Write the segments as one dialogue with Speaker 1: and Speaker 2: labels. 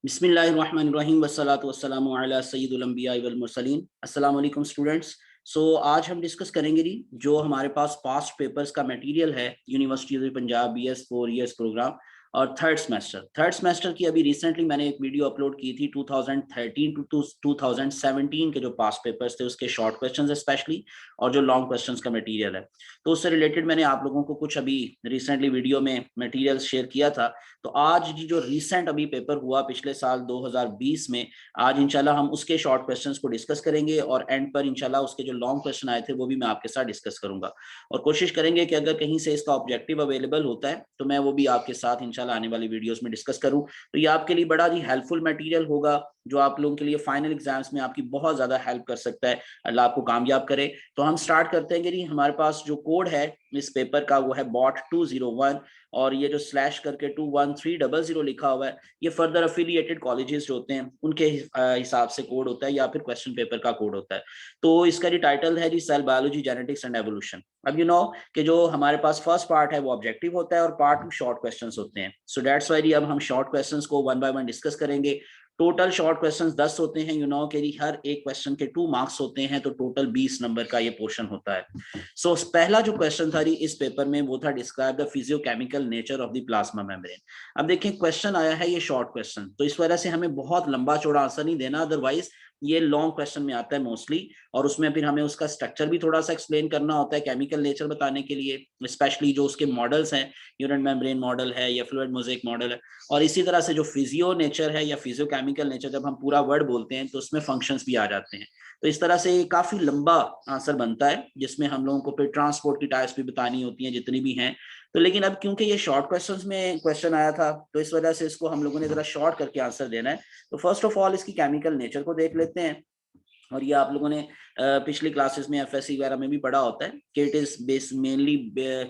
Speaker 1: बिस्मिल्लाहिर्रहमानिर्रहीम वस्सलातु वस्सलामु अला सय्यिदिल अंबिया वल मुरसलीन। अस्सलाम वालेकुम स्टूडेंट्स। आज हम डिस्कस करेंगे जी जो हमारे पास पास्ट पेपर्स का मटेरियल है university of Punjab BS 4 years programme और थर्ड सेमेस्टर की अभी रिसेंटली मैंने एक वीडियो अपलोड की थी 2013 टू 2017 के जो पास्ट पेपर्स थे उसके शॉर्ट क्वेश्चंस स्पेशली और जो लॉन्ग क्वेश्चंस का मटेरियल है, तो उससे रिलेटेड मैंने आप लोगों को कुछ अभी रिसेंटली वीडियो में मटेरियल शेयर किया था। तो आज जी जो रिसेंट अभी पेपर हुआ पिछले साल 2020 में, आज इंशाल्लाह हम उसके शॉर्ट क्वेश्चंस को डिस्कस करेंगे और एंड पर इंशाल्लाह उसके जो लॉन्ग क्वेश्चन आए थे वो भी मैं आपके साथ डिस्कस करूंगा और कोशिश करेंगे कि अगर कहीं से इसका ऑब्जेक्टिव अवेलेबल होता है तो मैं वो भी आपके साथ इंशाल्लाह आने वाली वीडियोस में डिस्कस करूं। तो ये आपके लिए बड़ा ही हेल्पफुल मटेरियल होगा जो आप लोगों के लिए फाइनल एग्जाम्स में आपकी बहुत ज्यादा हेल्प कर सकता है। अल्लाह आपको कामयाब करे। तो हम स्टार्ट करते हैं कि हमारे पास जो कोड है इस पेपर का वो है बॉट 201 और ये जो स्लैश करके 21300 लिखा हुआ है ये फर्दर अफिलिएटेड कॉलेजेस जो होते हैं उनके हिसाब से कोड होता है या फिर क्वेश्चन पेपर का कोड होता है। तो इसका जो टाइटल है जी cell biology genetics and evolution. अब यू नो कि जो हमारे पास फर्स्ट पार्ट है वो ऑब्जेक्टिव होता है और पार्ट 2 शॉर्ट क्वेश्चंस होते हैं। सो दैट्स वाई अब हम शॉर्ट क्वेश्चंस को वन बाय वन डिस्कस करेंगे। टोटल शॉर्ट क्वेश्चंस 10 होते हैं, यू नो के हर एक क्वेश्चन के 2 मार्क्स होते हैं, तो टोटल 20 नंबर का ये पोर्शन होता है। सो पहला जो क्वेश्चन था इस पेपर में वो था describe the physiochemical nature of the plasma membrane. अब देखिए क्वेश्चन आया है ये शॉर्ट क्वेश्चन, तो इस वजह से हमें बहुत लंबा चौड़ा आंसर नहीं देना, अदरवाइज ये लॉन्ग क्वेश्चन में आता है मोस्टली और उसमें फिर हमें उसका स्ट्रक्चर भी थोड़ा सा एक्सप्लेन करना होता है केमिकल नेचर बताने के लिए, स्पेशली जो उसके मॉडल्स हैं, यूनिट मेम्ब्रेन मॉडल है या फ्लूइड मोज़ेक मॉडल है। और इसी तरह से जो फिजियो नेचर है या फिजियोकेमिकल नेचर जब हम पूरा वर्ड बोलते हैं तो उसमें फंक्शंस भी आ जाते हैं। तो इस तरह से काफी लंबा आंसर बनता है जिसमें हम लोगों को फिर ट्रांसपोर्ट की टाइप्स भी बतानी होती हैं जितनी भी हैं। तो लेकिन अब क्योंकि ये शॉर्ट क्वेश्चंस में क्वेश्चन आया था तो इस वजह से इसको हम लोगों ने जरा शॉर्ट करके आंसर देना है। तो फर्स्ट ऑफ ऑल इसकी केमिकल नेचर को देख लेते हैं। और ये आप लोगों ने पिछली क्लासेस में एफएससी वगैरह में भी पढ़ा होता है कि it is base mainly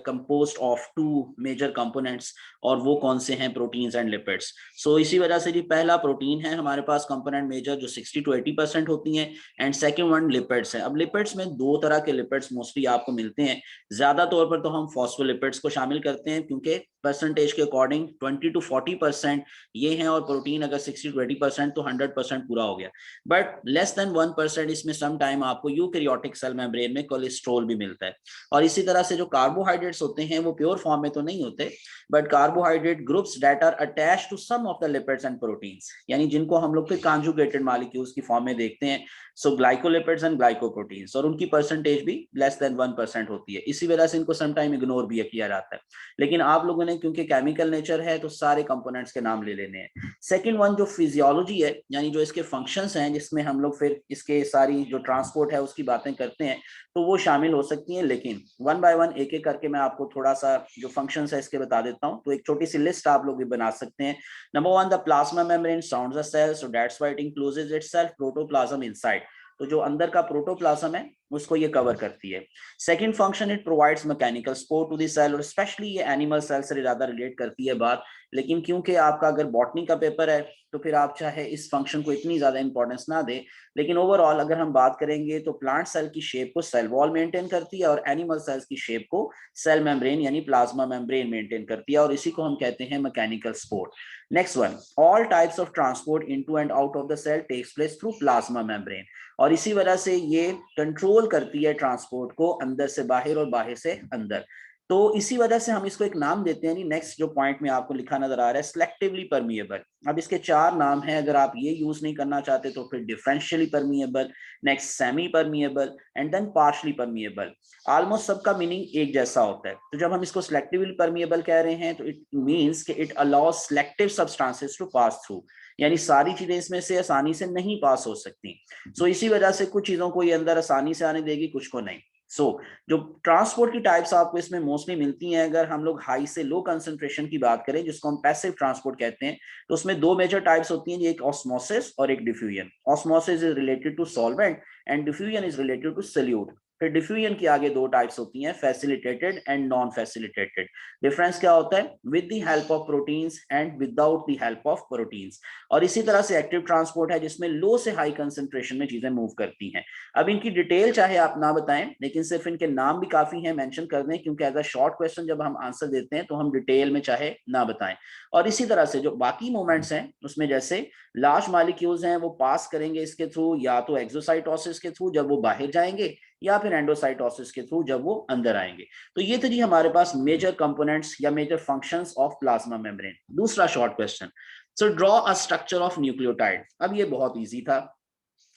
Speaker 1: composed of 2 major components और वो कौन से हैं, प्रोटीन्स एंड लिपिड्स। सो इसी वजह से जी पहला प्रोटीन है हमारे पास कंपोनेंट मेजर जो 60 to 80% होती हैं एंड सेकंड वन लिपिड्स है। अब लिपिड्स में दो तरह के लिपिड्स मोस्टली आपको मिलते हैं। ज्यादा तौर पर तो हम फॉस्फोलिपिड्स को शामिल करते हैं क्योंकि परसेंटेज के अकॉर्डिंग 20 to 40% ये हैं और प्रोटीन अगर 60 to 80% तो 100% पूरा हो गया। बट लेस देन 1% इसमें सम टाइम आपको यूकैरियोटिक सेल मेम्ब्रेन में कोलेस्ट्रॉल भी मिलता है। और इसी तरह से जो कार्बोहाइड्रेट्स होते हैं वो प्योर फॉर्म में तो नहीं होते, but carbohydrate groups that are attached to some of the lipids and proteins, यानी जिनको हम लोग फिर कॉन्जुगेटेड मॉलिक्यूल्स की फॉर्म में देखते हैं। सो ग्लाइकोलिपिड्स एंड ग्लाइकोप्रोटीन्स, और उनकी परसेंटेज भी लेस देन 1% होती है। इसी वजह से इनको सम टाइम इग्नोर भी किया जाता है। लेकिन आप लोगों ने क्योंकि केमिकल नेचर है तो सारे कंपोनेंट्स के नाम ले लेने हैं। सेकंड वन जो फिजियोलॉजी है यानी जो इसके फंक्शंस हैं जिसमें हम लोग फिर इसके सारी जो ट्रांसपोर्ट है उसकी बातें करते हैं, तो वो शामिल हो सकती हैं। लेकिन वन बाय वन एक एक करके मैं आपको थोड़ा सा जो फंक्शंस है इसके बता देता हूँ, तो एक छोटी सी लिस्ट आप लोग भी बना सकते हैं। Number one, the plasma membrane surrounds the cell, so that's why it includes itself protoplasm inside. तो जो अंदर का प्रोटोप्लाज्म है उसको ये कवर करती है। Second function, it provides mechanical support to the cell, और स्पेशली ये एनिमल सेल से ज्यादा रिलेट करती है बात। लेकिन क्योंकि आपका अगर बॉटनी का पेपर है तो फिर आप चाहे इस फंक्शन को इतनी ज्यादा इंपॉर्टेंस ना दे, लेकिन ओवरऑल अगर हम बात करेंगे तो प्लांट सेल की शेप को सेल वॉल मेंटेन करती है और एनिमल सेल्स की शेप को सेल मेम्ब्रेन यानी प्लाज्मा मेम्ब्रेन मेंटेन करती है, और इसी को हम कहते हैं mechanical support. Next one, all types of transport into and out of the sale tax place through plasma membrane, और इसी वजह से ये कंट्रोल करती है ट्रांसपोर्ट को अंदर से बाहर और बाहर से अंदर। तो इसी वजह से हम इसको एक नाम देते हैं। नेक्स्ट जो पॉइंट में आपको लिखा नजर आ रहा है, सिलेक्टिवली परमिएबल। अब इसके 4 नाम हैं, अगर आप ये यूज नहीं करना चाहते तो फिर differentially permeable, next semi permeable and then partially permeable. Almost सबका मीनिंग एक जैसा होता है। तो जब हम इसको सिलेक्टिवली परमिएबल कह रहे हैं तो इट मींस कि it allows selective substances to pass through, यानी सारी चीजें इसमें से आसानी से नहीं पास हो सकती। सो इसी वजह से कुछ चीजों को ये अंदर आसानी से आने देगी, कुछ को नहीं। जो ट्रांसपोर्ट की टाइप्स आपको इसमें मोस्टली मिलती हैं, अगर हम लोग हाई से लो कंसंट्रेशन की बात करें जिसको हम पैसिव ट्रांसपोर्ट कहते हैं, तो उसमें 2 मेजर टाइप्स होती हैं, एक ऑस्मोसिस और एक diffusion. Osmosis is related to solvent and diffusion is related to solute. फिर डिफ्यूजन के आगे दो टाइप्स होती हैं, facilitated and non facilitated. Difference क्या होता है? With the help of proteins and without the help of proteins. और इसी तरह से एक्टिव ट्रांसपोर्ट है जिसमें लो से हाई कंसंट्रेशन में चीजें मूव करती हैं। अब इनकी डिटेल चाहे आप ना बताएं, लेकिन सिर्फ इनके नाम भी काफी हैं मेंशन कर दें, क्योंकि एज अ शॉर्ट क्वेश्चन जब हम आंसर देते हैं तो हम डिटेल में चाहे ना बताएं। और इसी तरह से जो बाकी मूवमेंट्स हैं उसमें जैसे लार्ज मॉलिक्यूल्स हैं वो पास करेंगे इसके थ्रू, या तो एक्सोसाइटोसिस के थ्रू जब वो बाहर जाएंगे, या फिर एंडोसाइटोसिस के थ्रू जब वो अंदर आएंगे। तो ये तो जी हमारे पास मेजर कंपोनेंट्स या major functions of plasma membrane. दूसरा short question, so draw a structure of nucleotide. अब ये बहुत इजी था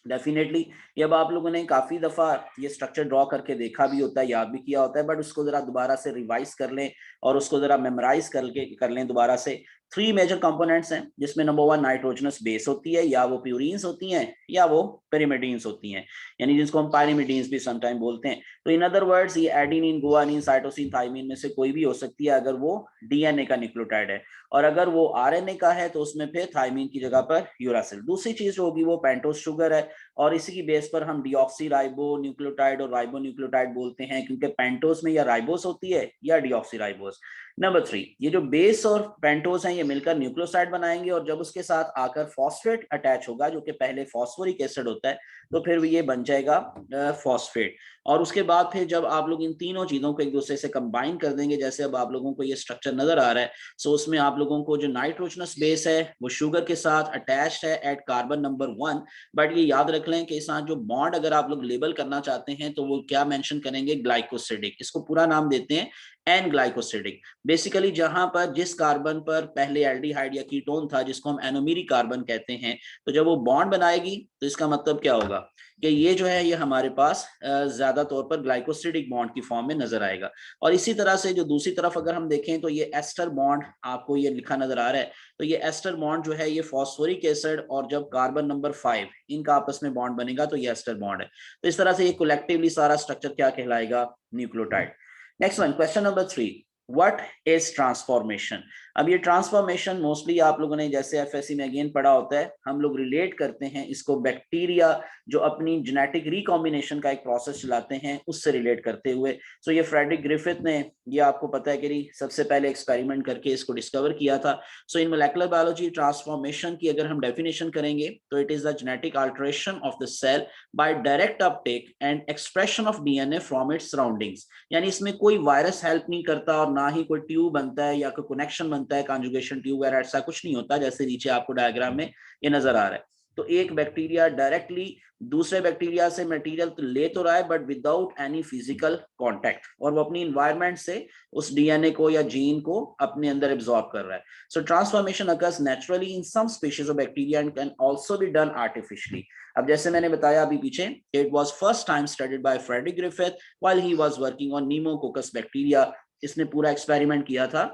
Speaker 1: डेफिनेटली, ये अब आप लोगों ने काफी दफा ये स्ट्रक्चर ड्रॉ करके देखा भी होता है, याद भी किया होता है, बट उसको जरा दोबारा से रिवाइज कर लें और उसको जरा मेमोराइज करके कर लें दोबारा से। थ्री मेजर कंपोनेंट्स हैं जिसमें नंबर वन नाइट्रोजनस बेस होती है, या वो प्यूरीन्स होती हैं या वो पेरिमिडीन्स होती हैं, यानी जिसको हम पायरिमिडीन्स भी समटाइम बोलते हैं। तो इन अदर वर्ड्स ये एडेनिन, गुआनिन, साइटोसिन, थाइमिन में से कोई भी हो सकती है अगर वो डीएनए का न्यूक्लियोटाइड है, और अगर वो आरएनए का है तो उसमें फिर थाइमिन की जगह पर यूरासिल। दूसरी चीज होगी वो पेंटोस शुगर है, और इसी की बेस पर हम डीऑक्सी राइबो न्यूक्लियोटाइड और राइबो न्यूक्लियोटाइड बोलते हैं, क्योंकि पेंटोस में या राइबोस होती है या डीऑक्सी राइबोस। नंबर थ्री, ये जो बेस और पेंटोस हैं ये मिलकर न्यूक्लियोसाइड बनाएंगे, और जब उसके साथ आकर फॉस्फेट अटैच होगा जो कि पहले फॉस्फोरिक एसिड होता है, तो फिर ये बन जाएगा फॉस्फेट। और उसके बाद फिर जब आप लोग इन तीनों चीजों को एक दूसरे से कंबाइन कर देंगे, जैसे अब आप लोगों को ये स्ट्रक्चर नजर आ रहा है, सो उसमें आप लोगों को जो नाइट्रोजनस बेस है वो शुगर के साथ अटैच्ड है एट कार्बन नंबर 1, बट ये याद रख लें कि इस साथ जो बॉन्ड अगर आप लोग लेबल करना चाहते हैं तो वो क्या मेंशन करेंगे? ग्लाइकोसिडिक। इसको पूरा नाम देते हैं एन ग्लाइकोसिडिक। बेसिकली जहां पर जिस कार्बन पर पहले एल्डिहाइड या कीटोन था जिसको हम एनोमेरिक कार्बन कहते हैं, तो जब वो बॉन्ड बनाएगी तो इसका मतलब क्या होगा कि ये जो है ये हमारे पास ज्यादा तौर पर ग्लाइकोसिडिक बॉन्ड की फॉर्म में नजर आएगा। और इसी तरह से जो दूसरी तरफ अगर हम देखें तो ये एस्टर बॉन्ड आपको ये लिखा नजर आ रहा है, तो ये एस्टर बॉन्ड जो है ये फॉस्फोरिक एसिड और जब कार्बन नंबर 5 इनका आपस में बॉन्ड बनेगा तो ये एस्टर बॉन्ड है। तो इस तरह से ये कलेक्टिवली सारा स्ट्रक्चर क्या कहलाएगा? Nucleotide. Next one, question number 3, what is transformation? अब ये ट्रांसफॉर्मेशन मोस्टली आप लोगों ने जैसे एफएससी में अगेन पढ़ा होता है, हम लोग रिलेट करते हैं इसको बैक्टीरिया जो अपनी जेनेटिक रिकॉम्बिनेशन का एक प्रोसेस चलाते हैं उससे रिलेट करते हुए। सो ये फ्रेडरिक ग्रिफिथ ने, ये आपको पता है कि सबसे पहले एक्सपेरिमेंट करके इसको डिस्कवर किया था। So in molecular biology transformation की अगर हम डेफिनेशन करेंगे तो it is the genetic alteration of the cell by direct uptake and expression of DNA from its surroundings. यानी इसमें कोई वायरस हेल्प नहीं करता और ना ही कोई ट्यूब बनता है या कोई कनेक्शन बनता है, कॉन्जुगेशन ट्यूब वगैरह ऐसा कुछ नहीं होता, जैसे नीचे आपको डायग्राम में ये नजर आ रहा है। तो एक बैक्टीरिया डायरेक्टली दूसरे बैक्टीरिया से मटेरियल तो ले तो रहा है but without any physical contact, और वो अपनी एनवायरनमेंट से उस डीएनए को या जीन को अपने अंदर एब्जॉर्ब कर रहा है। So transformation occurs naturally in some species of bacteria and can also be done artificially. अब जैसे मैंने बताया अभी पीछे, it was first time studied by Frederick Griffith while he was working on pneumococcus bacteria. इसने पूरा एक्सपेरिमेंट किया था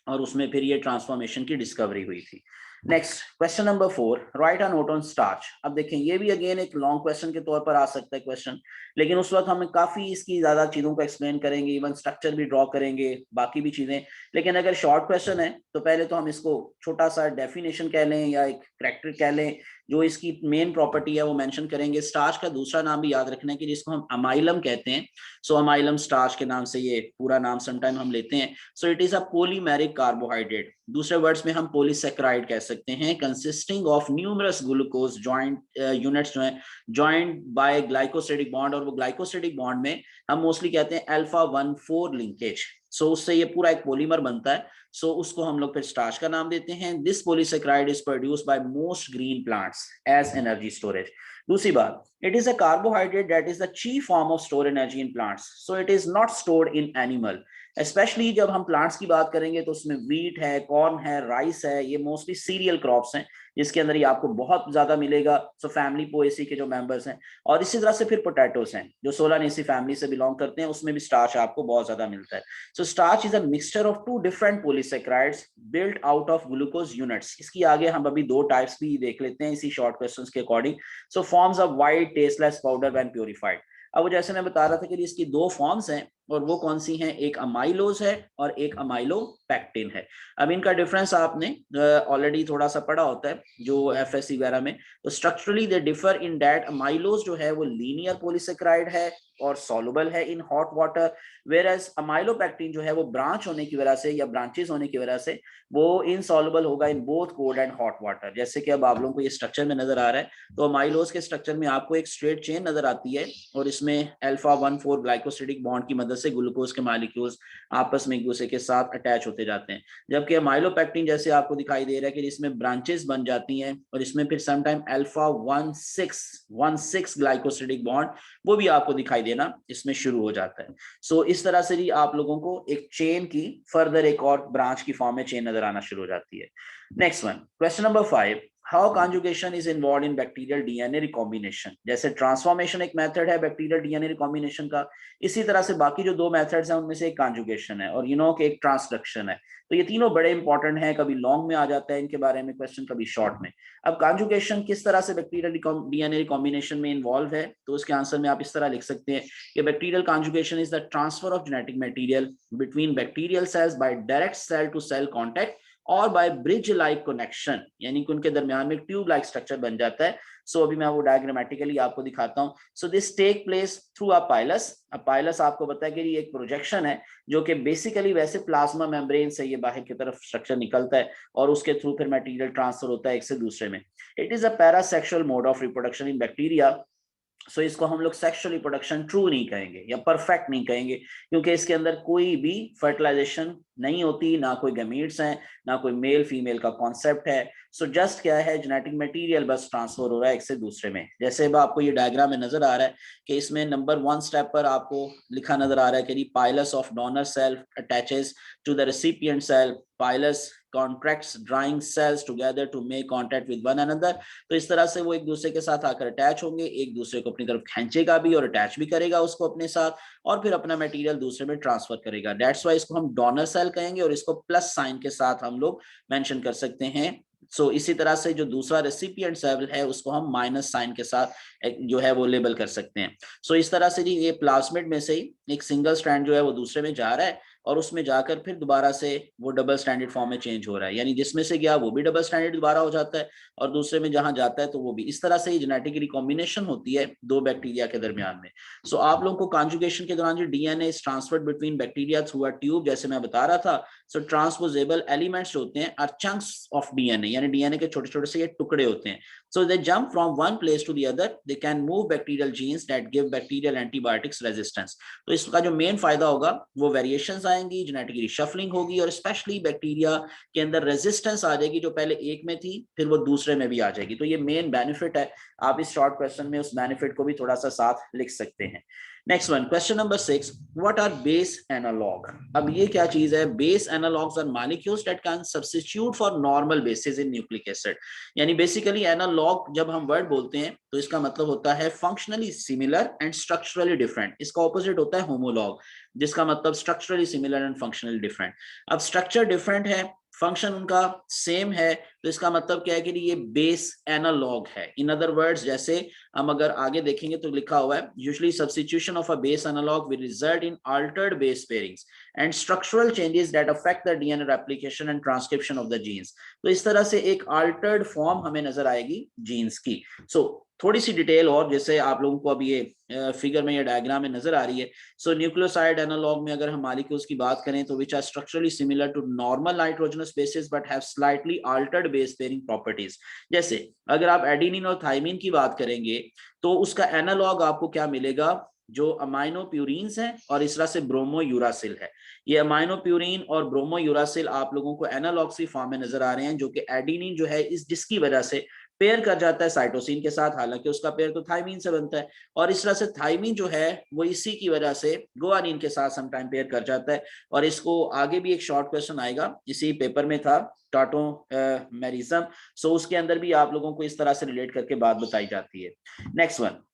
Speaker 1: और उसमें फिर ये ट्रांसफॉर्मेशन की डिस्कवरी हुई थी। Next, question number 4, right a note on starch. अब देखें ये भी अगेन एक लॉन्ग क्वेश्चन के तौर पर आ सकता है क्वेश्चन, लेकिन उस वक्त हम काफी इसकी ज्यादा चीजों को एक्सप्लेन करेंगे, इवन स्ट्रक्चर भी ड्रॉ करेंगे, बाकी भी चीजें। लेकिन अगर शॉर्ट क्वेश्चन है तो पहले तो हम इसको छोटा सा डेफिनेशन कह लें या एक करैक्टर कह लें, जो इसकी मेन प्रॉपर्टी है वो मेंशन करेंगे। स्टार्च का दूसरा नाम भी याद रखना है कि जिसको हम अमाइलम कहते हैं। सो अमाइलम स्टार्च के नाम से ये पूरा नाम समटाइम हम लेते हैं। सो it is a polymeric carbohydrate, दूसरे वर्ड्स में हम पॉलीसेकेराइड कह सकते हैं, consisting of numerous glucose joint units जो है जॉइंट बाय ग्लाइकोसिडिक बॉन्ड, और वो ग्लाइकोसिडिक बॉन्ड में हम मोस्टली कहते हैं अल्फा 1,4 लिंकेज। सो उससे ये पूरा एक पॉलीमर बनता है। सो उसको हम लोग फिर स्टार्च का नाम देते हैं। This polysaccharide is produced by most green plants as energy storage. दूसरी बात, it is a carbohydrate that is the chief form of store energy in plants, so it is not stored in animal. Specially जब हम plants की बात करेंगे तो उसमें wheat है, कॉर्न है, राइस है, ये मोस्टली सीरियल क्रॉप्स हैं जिसके अंदर ये आपको बहुत ज्यादा मिलेगा। सो फैमिली पोएसी के जो मेंबर्स हैं, और इसी तरह से फिर पोटैटोस हैं जो सोलानेसी फैमिली से बिलोंग करते हैं, उसमें भी स्टार्च आपको बहुत ज्यादा मिलता है। So starch is a mixture of two different polysaccharides built out of glucose units. इसकी आगे हम अभी दो टाइप्स भी देख लेते हैं इसी शॉर्ट क्वेश्चंस के according. So forms of white tasteless powder when purified. अब जैसे मैं बता रहा था कि इसकी दो फॉर्म्स हैं, और वो कौन सी हैं? एक अमाइलोज है और एक अमाइलोपेक्टिन है। अब इनका डिफरेंस आपने ऑलरेडी थोड़ा सा पढ़ा होता है जो एफएससी वगैरह में। तो structurally they differ in that amylose जो है वो लीनियर पॉलीसेकेराइड है और सॉल्युबल है in hot water, whereas amylopectin जो है वो ब्रांच होने की वजह से या ब्रांचेस होने की वजह से वो इनसॉल्युबल होगा in both cold and hot water. जैसे कि अब आप लोगों को ये स्ट्रक्चर में नजर आ रहा है, तो अमाइलोज के स्ट्रक्चर में आपको एक स्ट्रेट चेन नजर आती है और इसमें अल्फा 1,4 ग्लाइकोसिडिक बॉन्ड की मदद से ग्लूकोज के मॉलिक्यूल्स आपस में एक दूसरे के साथ अटैच होते जाते हैं। जबकि अमाइलोपेक्टिन जैसे आपको दिखाई दे रहा है कि इसमें ब्रांचेस बन जाती हैं और इसमें फिर समटाइम अल्फा 1,6 ग्लाइकोसिडिक बॉन्ड वो भी आपको दिखाई देना इसमें शुरू हो जाता है। सो इस तरह से भी आप लोगों को एक चेन की फर्दर एक और ब्रांच की फॉर्म में चेन नजर आना शुरू हो जाती है। Next one, question number 5, how conjugation is involve in bacterial DNA recombination. जैसे ट्रांसफॉर्मेशन एक मेथड है बैक्टीरियल डीएनए रिकॉम्बिनेशन का, इसी तरह से बाकी जो दो मेथड्स हैं उनमें से एक कॉन्जुगेशन है और कि एक ट्रांसडक्शन है। तो ये तीनों बड़े इंपॉर्टेंट हैं, कभी लॉन्ग में आ जाता है इनके बारे में क्वेश्चन, कभी शॉर्ट में। अब कॉन्जुगेशन किस तरह से बैक्टीरियल डीएनए रिकॉम्बिनेशन में इन्वॉल्व है, तो उसके आंसर में आप इस तरह लिख सकते हैं कि bacterial conjugation is the transfer of genetic material between bacterial cells by direct cell to cell contact और बाय ब्रिज लाइक कनेक्शन, यानी कि उनके दरमियान में ट्यूब लाइक स्ट्रक्चर बन जाता है। सो अभी मैं वो डायग्रामेटिकली आपको दिखाता हूं। So this take place through a pilus. अब पाइलस आपको पता है कि ये एक प्रोजेक्शन है जो कि बेसिकली वैसे प्लाज्मा मेम्ब्रेन से ये बाहर की तरफ स्ट्रक्चर निकलता है और उसके थ्रू फिर मटेरियल ट्रांसफर होता है एक से दूसरे में। It is a parasexual mode of reproduction in bacteria. So इसको हम लोग सेक्सुअल रिप्रोडक्शन ट्रू नहीं कहेंगे या परफेक्ट नहीं कहेंगे, क्योंकि इसके अंदर कोई भी फर्टिलाइजेशन नहीं होती, ना कोई गमीट्स हैं, ना कोई मेल फीमेल का कॉन्सेप्ट है। सो जस्ट क्या है, जेनेटिक मटेरियल बस ट्रांसफर हो रहा है एक से दूसरे में। जैसे अब आपको ये डायग्राम में नजर आ रहा है कि इसमें नंबर 1 स्टेप पर आपको लिखा नजर आ रहा है कि pilus of donor cell attaches to the recipient cell, pilus contracts drawing cells together to make contact with one another. तो इस तरह से वो एक दूसरे के साथ आकर अटैच होंगे, एक दूसरे को अपनी तरफ खींचेगा भी और अटैच भी करेगा उसको अपने साथ, और फिर अपना मटेरियल दूसरे में ट्रांसफर करेगा। दैट्स वाई इसको हम डोनर सेल कहेंगे और इसको प्लस साइन के साथ हम लोग मेंशन कर सकते हैं। सो इसी तरह से जो दूसरा रेसिपिएंट सेल है उसको हम माइनस साइन के साथ जो है वो लेबल कर सकते हैं। सो इस तरह से जी ये प्लाज्मिड में से ही एक सिंगल स्ट्रैंड जो है वो दूसरे में जा रहा है और उसमें जाकर फिर दोबारा से वो डबल स्टैंडर्ड फॉर्म में चेंज हो रहा है, यानी जिसमें से गया वो भी डबल स्टैंडर्ड दोबारा हो जाता है और दूसरे में जहां जाता है तो वो भी। इस तरह से जेनेटिक रिकॉम्बिनेशन होती है दो बैक्टीरिया के दरमियान में। सो आप लोगों को कॉन्जुगेशन के दौरान जो DNA is transferred between bacteria through a tube, जैसे मैं बता रहा था। सो ट्रांसपोजेबल एलिमेंट्स होते हैं आर चंक्स ऑफ डीएनए, यानी डीएनए के छोटे छोटे से ये टुकड़े होते हैं। So they jump from one place to the other. They can move bacterial genes that give bacterial antibiotics resistance. तो इसका जो मेन फायदा होगा वो वेरिएशंस आएंगी, जेनेटिक रिशफलिंग होगी और स्पेशली बैक्टीरिया के अंदर रेजिस्टेंस आ जाएगी, जो पहले एक में थी फिर वो दूसरे में भी आ जाएगी। तो ये मेन बेनिफिट है। आप इस शॉर्ट क्वेश्चन में उस बेनिफिट को भी थोड़ा सा साथ लिख सकते हैं। Next one, question number 6, what are base analog. अब ये क्या चीज है? Base analogs are molecules that can substitute for normal bases in nucleic acid. यानी बेसिकली एनालॉग जब हम वर्ड बोलते हैं तो इसका मतलब होता है functionally similar and structurally different. इसका ऑपोजिट होता है होमोलॉग, जिसका मतलब structurally similar and functionally different. अब स्ट्रक्चर डिफरेंट है, फंक्शन उनका सेम है, तो इसका मतलब क्या है कि ये बेस एनालॉग है। इन अदर वर्ड्स, जैसे हम अगर आगे देखेंगे तो लिखा हुआ है usually substitution of a base analog will result in altered base pairings and structural changes that affect the DNA replication and transcription of the genes. तो इस तरह से एक अल्टर्ड फॉर्म हमें नजर आएगी जीन्स की। सो थोड़ी सी डिटेल और, जैसे आप लोगों को अब ये फिगर में या डायग्राम में नजर आ रही है। सो न्यूक्लियोसाइड एनालॉग में अगर हम मॉलिक्यूल्स की बात करें तो which are structurally similar to normal nitrogenous bases but have slightly altered base pairing properties. जैसे अगर आप एडेनिन और थाइमिन की बात करेंगे तो उसका एनालॉग आपको क्या मिलेगा? जो अमाइनो प्यूरिन्स है और इस तरह से ब्रोमो यूरासिल है। ये अमाइनो प्यूरिन और ब्रोमो यूरासिल आप लोगों को एनालॉग्स की फॉर्म में नजर आ रहे हैं, जो कि एडेनिन जो है जिसकी वजह से पेयर कर जाता है साइटोसिन के साथ, हालांकि उसका पेयर तो थाइमीन से बनता है, और इस तरह से थाइमीन जो है वो इसी की वजह से गुआनिन के साथ समटाइम पेयर कर जाता है। और इसको आगे भी एक शॉर्ट क्वेश्चन आएगा, इसी पेपर में था टाटोमेरिज्म। सो उसके अंदर भी आप लोगों को इस तरह से रिलेट करके बात बताई जाती है। Next one,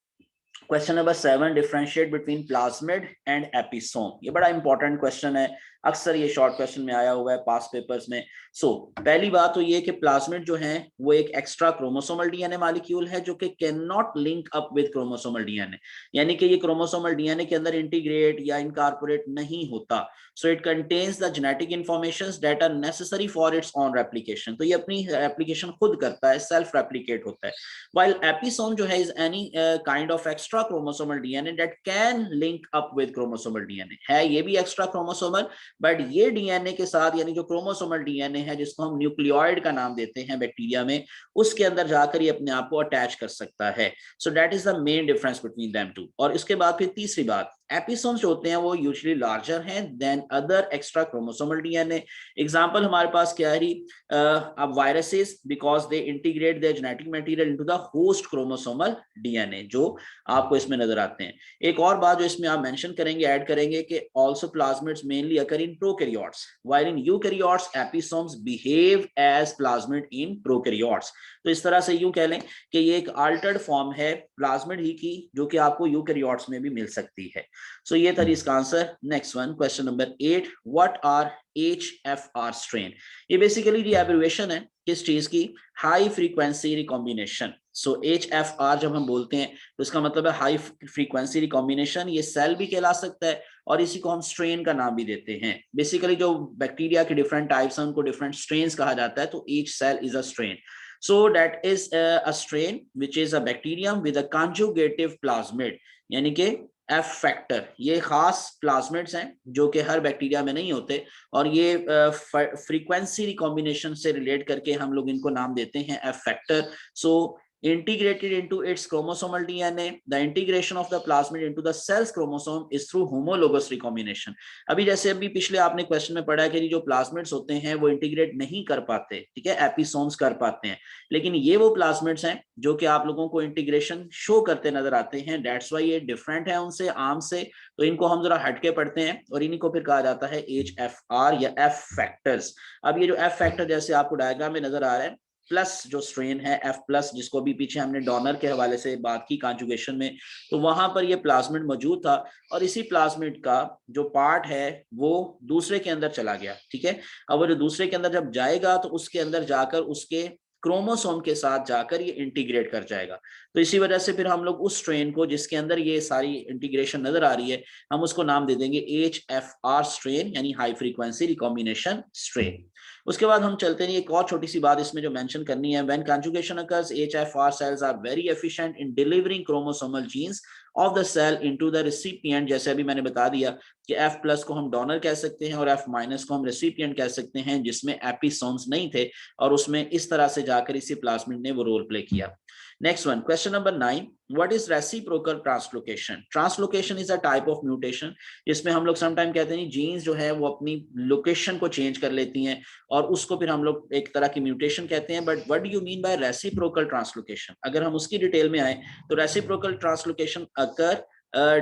Speaker 1: question number 7, differentiate between plasmid and episome. ये बड़ा इंपॉर्टेंट क्वेश्चन है। अक्सर ये शॉर्ट क्वेश्चन में आया हुआ है पास पेपर्स में। पहली बात तो ये कि प्लाज्मिड जो है वो एक एक्स्ट्रा क्रोमोसोमल डीएनए मॉलिक्यूल है जो कि can not link up with chromosomal DNA, यानी कि ये क्रोमोसोमल डीएनए के अंदर इंटीग्रेट या इनकॉर्पोरेट नहीं होता। So it contains the genetic informations that are necessary for its own replication, तो ये अपनी रेप्लिकेशन खुद करता है, सेल्फ रेप्लिकेट होता है। व्हाइल एपिसोम जो है is any kind of extra chromosomal DNA that can link up with chromosomal DNA, है ये भी एक्स्ट्रा क्रोमोसोमल, बट ये डीएनए के साथ यानी जो क्रोमोसोमल डीएनए है जिसको हम न्यूक्लियोइड का नाम देते हैं बैक्टीरिया में, उसके अंदर जाकर ये अपने आप को अटैच कर सकता है। So that is the main difference between them two. और इसके बाद फिर तीसरी बात, एपिसोम्स जो होते हैं वो यूजुअली लार्जर हैं than other extra chromosomal DNA. Example हमारे पास क्या है, अब viruses because they integrate their genetic material into the host chromosomal DNA, जो आपको इसमें नजर आते हैं। एक और बात जो इसमें आप मेंशन करेंगे, ऐड करेंगे कि also plasmids mainly occur in prokaryotes while in eukaryotes episomes behave as plasmid in prokaryotes. तो इस तरह से यूं कह लें कि ये एक अल्टर्ड फॉर्म है प्लाज्मिड ही की, जो कि आपको यूकैरियोट्स में भी मिल सकती है। सो ये था इसका answer. Next one, question number 8, what are HFR strain? ये बेसिकली ये एब्रिविएशन है किस चीज की, high frequency recombination. So HFR जब हम बोलते हैं तो इसका मतलब है हाई फ्रीक्वेंसी रिकॉम्बिनेशन। ये सेल भी कहला सकता है और इसी को हम स्ट्रेन का नाम भी देते हैं। बेसिकली जो बैक्टीरिया के डिफरेंट टाइप्स हैं उनको डिफरेंट स्ट्रेन्स कहा जाता है, तो each cell is a strain. So that is a strain which is a bacterium with a conjugative plasmid, यानी कि F फैक्टर। ये खास प्लाज्मिड्स हैं जो कि हर बैक्टीरिया में नहीं होते, और ये फ्रीक्वेंसी रिकॉम्बिनेशन से रिलेट करके हम लोग इनको नाम देते हैं F factor. So integrated into its chromosomal DNA, the integration of the plasmid into the cell's chromosome is through homologous recombination। अभी जैसे अभी पिछले आपने क्वेश्चन में पढ़ा कि जो प्लाज्मिड्स होते हैं वो इंटीग्रेट नहीं कर पाते, ठीक है, एपिसोम्स कर पाते हैं, लेकिन ये वो प्लाज्मिड्स हैं जो कि आप लोगों को इंटीग्रेशन शो करते नजर आते हैं। दैट्स वाई ये डिफरेंट है उनसे, आम से, तो इनको हम जरा हटके पढ़ते हैं और इन्हीं को फिर कहा जाता है HFR या F फैक्टर्स। अब ये जो F फैक्टर जैसे आपको डायग्राम में नजर आ रहा है, प्लस जो स्ट्रेन है F प्लस, जिसको भी पीछे हमने डोनर के हवाले से बात की कॉन्जुगेशन में, तो वहां पर ये प्लाज्मिड मौजूद था और इसी प्लाज्मिड का जो पार्ट है वो दूसरे के अंदर चला गया, ठीक है। अब वो जो दूसरे के अंदर जब जाएगा तो उसके अंदर जाकर उसके क्रोमोसोम के साथ जाकर ये इंटीग्रेट कर जाएगा। तो इसी वजह से फिर हम लोग उस स्ट्रेन को जिसके अंदर ये सारी इंटीग्रेशन नजर आ रही है, हम उसको नाम दे देंगे HFR स्ट्रेन, यानी हाई फ्रीक्वेंसी रिकॉम्बिनेशन स्ट्रेन। उसके बाद हम चलते हैं, एक और छोटी सी बात इसमें जो मेंशन करनी है, when conjugation occurs HFR cells are very efficient in delivering chromosomal genes of the cell into the recipient. जैसे अभी मैंने बता दिया कि F प्लस को हम डोनर कह सकते हैं और F माइनस को हम रेसिपिएंट कह सकते हैं, जिसमें एपिसोम्स नहीं थे, और उसमें इस तरह से जाकर इसी प्लाज्मिड ने वो रोल प्ले किया। Next one, question number 9, what is reciprocal translocation? Translocation is a type of mutation, जिसमें हम लोग समटाइम कहते हैं जीन्स जो है वो अपनी लोकेशन को चेंज कर लेती हैं और उसको फिर हम लोग एक तरह की म्यूटेशन कहते हैं। But what do you mean by reciprocal translocation? अगर हम उसकी डिटेल में आए तो reciprocal translocation occur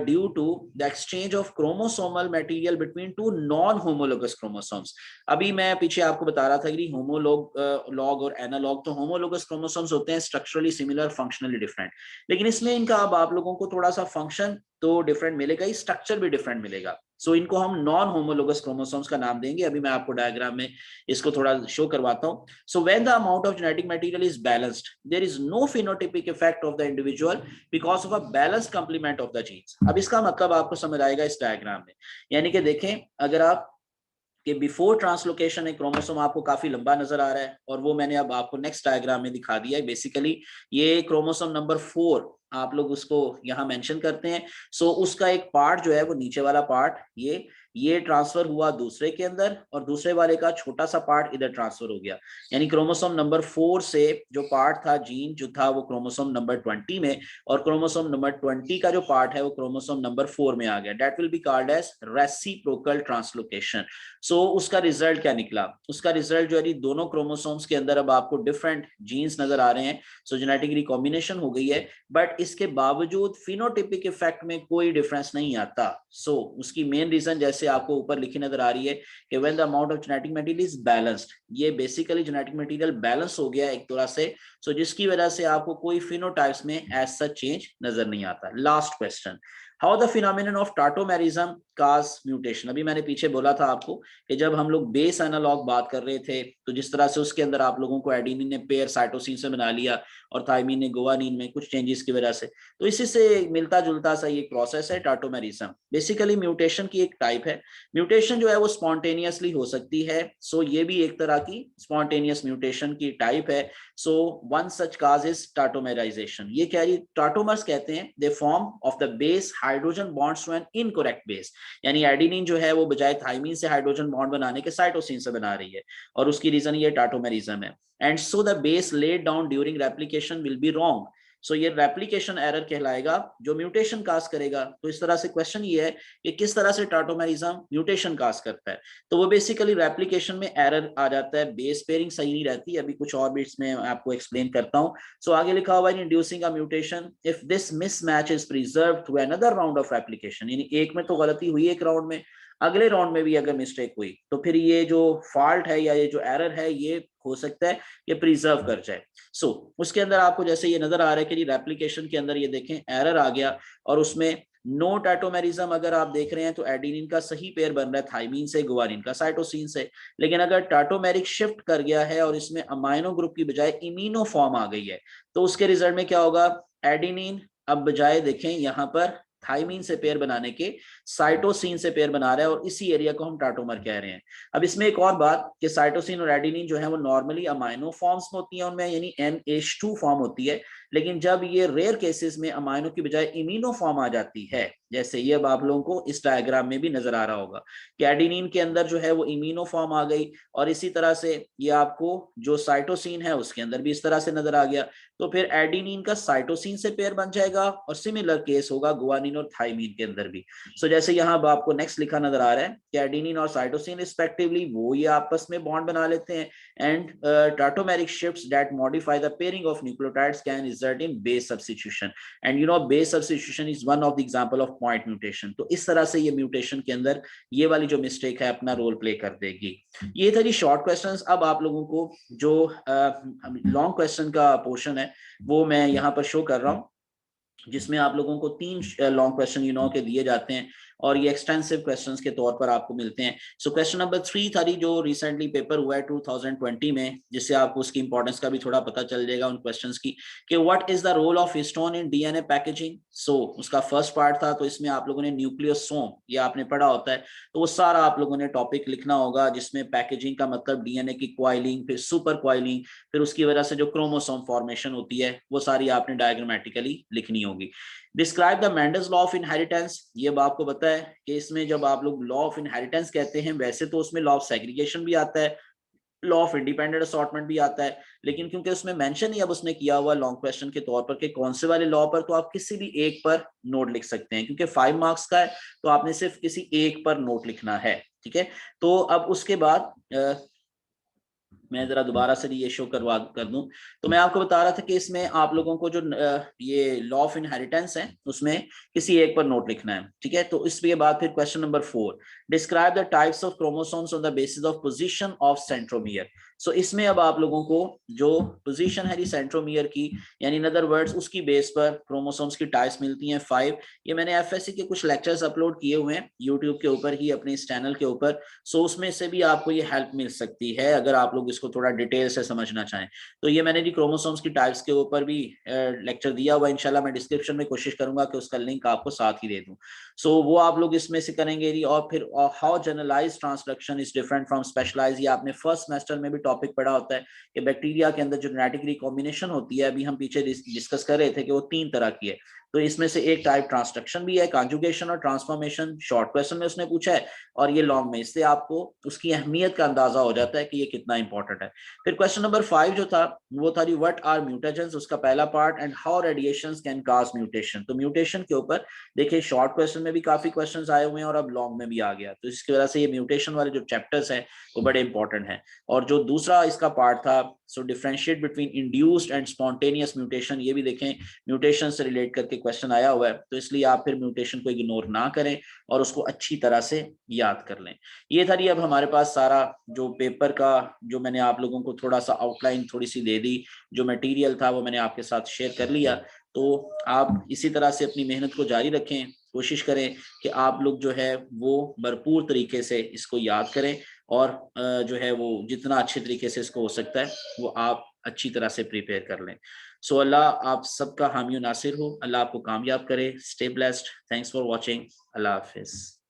Speaker 1: due to the exchange of chromosomal material between two non-homologous chromosomes। अभी मैं पीछे आपको बता रहा था कि होमोलॉग लॉग और एनालॉग, तो होमोलोगस क्रोमोसोम्स होते हैं स्ट्रक्चरली सिमिलर, फंक्शनली डिफरेंट, लेकिन इसमें इनका अब आप लोगों को थोड़ा सा फंक्शन तो डिफरेंट मिलेगा ही, स्ट्रक्चर भी डिफरेंट मिलेगा। सो इनको हम नॉन होमोलोगस क्रोमोसोम्स का नाम देंगे। अभी मैं आपको डायग्राम में इसको थोड़ा शो करवाता हूँ। So when the amount of genetic material is balanced, there is no phenotypic effect of the individual because of a balanced complement of the genes. अब इसका मतलब आपको समझ आएगा इस डायग्राम में, यानी कि देखें, अगर आप कि बिफोर ट्रांसलोकेशन एक क्रोमोसोम आपको काफी लंबा नजर आ रहा है, और वो मैंने अब आपको नेक्स्ट डायग्राम में दिखा दिया है। बेसिकली ये क्रोमोसोम नंबर 4 आप लोग उसको यहाँ मेंशन करते हैं। सो उसका एक पार्ट जो है वो नीचे वाला पार्ट ये ट्रांसफर हुआ दूसरे के अंदर, और दूसरे वाले का छोटा सा पार्ट इधर ट्रांसफर हो गया। यानी क्रोमोसोम नंबर 4 से जो पार्ट था जीन जो था वो क्रोमोसोम नंबर 20 में, और क्रोमोसोम नंबर 20 का जो पार्ट है वो क्रोमोसोम नंबर 4 में आ गया। That will be called as reciprocal translocation. So उसका रिजल्ट क्या निकला? उसका रिजल्ट जो है दोनों क्रोमोसोम्स के अंदर अब आपको डिफरेंट जीन्स नजर आ रहे हैं। सो जेनेटिक रिकॉम्बिनेशन हो गई है, बट इसके बावजूद फिनोटाइपिक इफेक्ट में कोई डिफरेंस नहीं आता। सो उसकी मेन रीजन जैसे आपको ऊपर लिखी नजर आ रही है कि when the amount of genetic material is balanced, ये बेसिकली जेनेटिक मटेरियल बैलेंस हो गया एक तरह से, सो जिसकी वजह से आपको कोई फिनोटाइप्स में एज सच चेंज नजर नहीं आता। Last question, how the phenomenon of tautomerism cause mutation. अभी मैंने पीछे बोला था आपको कि जब हम लोग बेस एनालॉग बात कर रहे थे तो जिस तरह से उसके अंदर आप लोगों को एडेनिन ने पेयर साइटोसिन से बना लिया और थाइमिन ने गुआनिन में कुछ चेंजेस की वजह से, तो इसी से मिलता जुलता सा ये प्रोसेस है टाटोमेरिज्म। बेसिकली म्यूटेशन की एक टाइप है। म्यूटेशन जो है वो स्पॉन्टेनियसली हो सकती है, सो ये भी एक तरह की स्पॉन्टेनियस म्यूटेशन की टाइप है। So one such cause is tautomerization. ये क्या है, टाटोमर्स कहते हैं they form of the base hydrogen bonds to an incorrect base, यानी एडेनिन जो है वो बजाय थाइमिन से हाइड्रोजन बॉन्ड बनाने के साइटोसिन से बना रही है, और उसकी रीजन ये टाटोमेरिज्म है। And so the base laid down during replication will be wrong. So ये रेप्लिकेशन एरर कहलाएगा जो म्यूटेशन काज करेगा। तो इस तरह से क्वेश्चन ये है कि किस तरह से टाटोमेरिज्म म्यूटेशन काज करता है। तो वो बेसिकली रेप्लिकेशन में एरर आ जाता है, बेस पेयरिंग सही नहीं रहती। अभी कुछ और भी इसमें आपको एक्सप्लेन करता हूं। सो आगे लिखा हुआ है inducing a mutation if this mismatch is preserved through another round of replication, यानी एक में तो गलती हुई एक राउंड में, अगले राउंड में भी अगर मिस्टेक हुई तो फिर ये जो फॉल्ट है या ये जो एरर है ये हो सकता है ये प्रिजर्व कर जाए। सो उसके अंदर आपको जैसे ये नजर आ रहा है कि रेप्लिकेशन के अंदर ये देखें एरर आ गया, और उसमें नो टाटोमेरिज्म अगर आप देख रहे हैं तो एडेनिन का सही पेयर बन रहा है थाइमिन से, गुआनिन का साइटोसिन से। लेकिन अगर टाटोमेरिक शिफ्ट कर गया है और इसमें अमाइनो ग्रुप की बजाय इमिनो फॉर्म आ गई है, तो उसके रिजल्ट में क्या होगा, एडेनिन अब बजाय देखें यहाँ पर थाइमिन से पेयर बनाने के साइटोसिन से पेयर बना रहा है, और इसी एरिया को हम टाटोमर कह रहे हैं। अब इसमें एक और बात कि साइटोसिन और एडेनिन जो है वो नॉर्मली अमाइनो फॉर्म्स में होती हैं, उनमें यानी NH2 फॉर्म होती है। लेकिन जब ये रेयर केसेस में अमाइनो की बजाय इमिनो फॉर्म आ जाती है, जैसे ये अब आप लोगों को इस डायग्राम में भी नजर आ रहा होगा कि एडेनिन के अंदर जो है वो इमिनो फॉर्म आ गई, और इसी तरह से ये आपको जो साइटोसिन है उसके अंदर भी इस तरह से नजर आ गया, तो फिर एडेनिन का साइटोसिन से पेयर बन जाएगा, और सिमिलर केस होगा गुआनिन और थाइमिन के अंदर भी। सो जैसे यहाँ अब आपको नेक्स्ट लिखा नजर आ रहा है कि एडेनिन और साइटोसिन रिस्पेक्टिवली वो ये आपस में बॉन्ड बना लेते हैं, and tautomeric shifts that modify the pairing of nucleotides can result in base substitution, and you know base substitution is one of the example of point mutation. तो इस तरह से ये म्यूटेशन के अंदर ये वाली जो मिस्टेक है अपना रोल प्ले कर देगी। ये था जी शॉर्ट क्वेश्चंस। अब आप लोगों को जो लॉन्ग क्वेश्चन का पोर्शन है वो मैं यहाँ पर शो कर रहा हूँ, जिसमें आप लोगों को 3 लॉन्ग क्वेश्चन के दिए जाते हैं, और ये एक्सटेंसिव क्वेश्चंस के तौर पर आपको मिलते हैं। सो क्वेश्चन नंबर 3 था जो रिसेंटली पेपर हुआ है 2020 में, जिससे आपको उसकी इंपॉर्टेंस का भी थोड़ा पता चल जाएगा उन क्वेश्चंस की, कि what is the role of histone in DNA packaging. So उसका फर्स्ट पार्ट था, तो इसमें आप लोगों ने न्यूक्लियोसोम ये आपने पढ़ा होता है, तो वो सारा आप लोगों ने टॉपिक लिखना होगा, जिसमें पैकेजिंग का मतलब डीएनए की क्वाइलिंग, फिर सुपर क्वाइलिंग, फिर उसकी वजह से जो क्रोमोसोम फॉर्मेशन होती है वो सारी आपने डायग्रामेटिकली लिखनी होगी। Describe the Mendel's law of inheritance. ये आपको पता है कि इसमें जब आप लोग लॉ ऑफ इनहेरिटेंस कहते हैं, वैसे तो उसमें लॉ ऑफ सेग्रीगेशन भी आता है, लॉ ऑफ इंडिपेंडेंट असॉर्टमेंट भी आता है, लेकिन क्योंकि उसमें मेंशन ही अब उसने किया हुआ लॉन्ग क्वेश्चन के तौर पर कि कौन से वाले लॉ पर, तो आप किसी भी एक पर नोट लिख सकते हैं, क्योंकि 5 मार्क्स का है तो आपने सिर्फ किसी एक पर नोट लिखना है। ठीक है, तो अब उसके बाद मैं जरा दोबारा से ये शो कर दूं, तो मैं आपको बता रहा था कि इसमें आप लोगों को जो ये लॉ ऑफ इनहेरिटेंस है उसमें किसी एक पर नोट लिखना है। ठीक है, तो इसके बाद फिर question number 4, describe the types of chromosomes on the basis of position of centromere. So इसमें अब आप लोगों को जो पोजीशन है सेंट्रोमियर की, यानी इन अदर वर्ड्स उसकी बेस पर क्रोमोसोम्स की टाइप्स मिलती हैं 5। ये मैंने एफएससी के कुछ लेक्चर्स अपलोड किए हुए हैं यूट्यूब के ऊपर ही, अपने इस चैनल के ऊपर। सो उसमें से भी आपको ये हेल्प मिल सकती है अगर आप लोग इसको थोड़ा डिटेल से समझना चाहें। तो ये मैंने जी क्रोमोसोम्स की टाइप्स के ऊपर भी लेक्चर दिया हुआ, इंशाल्लाह मैं डिस्क्रिप्शन में कोशिश करूंगा कि उसका लिंक आपको साथ ही दे दूं। सो वो आप लोग इसमें से करेंगे। और फिर how generalize transduction is different from specialize, ये आपने फर्स्ट सेमेस्टर में भी टॉपिक पढ़ा होता है कि बैक्टीरिया के अंदर जो जेनेटिक रिकॉम्बिनेशन होती है, अभी हम पीछे डिस्कस कर रहे थे कि वो 3 तरह की है। तो इसमें से एक टाइप ट्रांसडक्शन भी है, कॉन्जुगेशन और ट्रांसफॉर्मेशन। शॉर्ट क्वेश्चन में उसने पूछा है और ये लॉन्ग में, इससे आपको उसकी अहमियत का अंदाजा हो जाता है कि ये कितना इंपॉर्टेंट है। फिर क्वेश्चन नंबर 5 जो था वो था व्हाट आर म्यूटेशंस, उसका पहला part, and how radiations can cause mutation. तो म्यूटेशन के ऊपर देखिए शॉर्ट क्वेश्चन में भी काफी क्वेश्चंस आए हुए हैं और अब लॉन्ग में भी आ गया, तो इसकी वजह से ये म्यूटेशन वाले जो चैप्टर्स हैं वो बड़े इंपॉर्टेंट हैं। और जो दूसरा इसका पार्ट था, सो differentiate between induced and spontaneous mutation, ये भी देखें म्यूटेशन से रिलेट करके क्वेश्चन आया हुआ है, तो इसलिए आप फिर म्यूटेशन को इग्नोर ना करें और उसको अच्छी तरह से याद कर लें। ये था जी अब हमारे पास सारा जो पेपर का, जो मैंने आप लोगों को थोड़ा सा आउटलाइन थोड़ी सी दे दी, जो मटेरियल था वो मैंने आपके साथ शेयर कर लिया। तो आप इसी तरह से अपनी मेहनत को जारी रखें कोशिश करें कि आप लोग जो है वो भरपूर तरीके से इसको याद करें और जो है वो जितना अच्छे तरीके से इसको हो सकता है वो आप अच्छी तरह से प्रिपेयर कर लें। सो अल्लाह आप सबका हामी नासिर हो, अल्लाह आपको कामयाब करे। Stay blessed, thanks for watching, Allah Hafiz.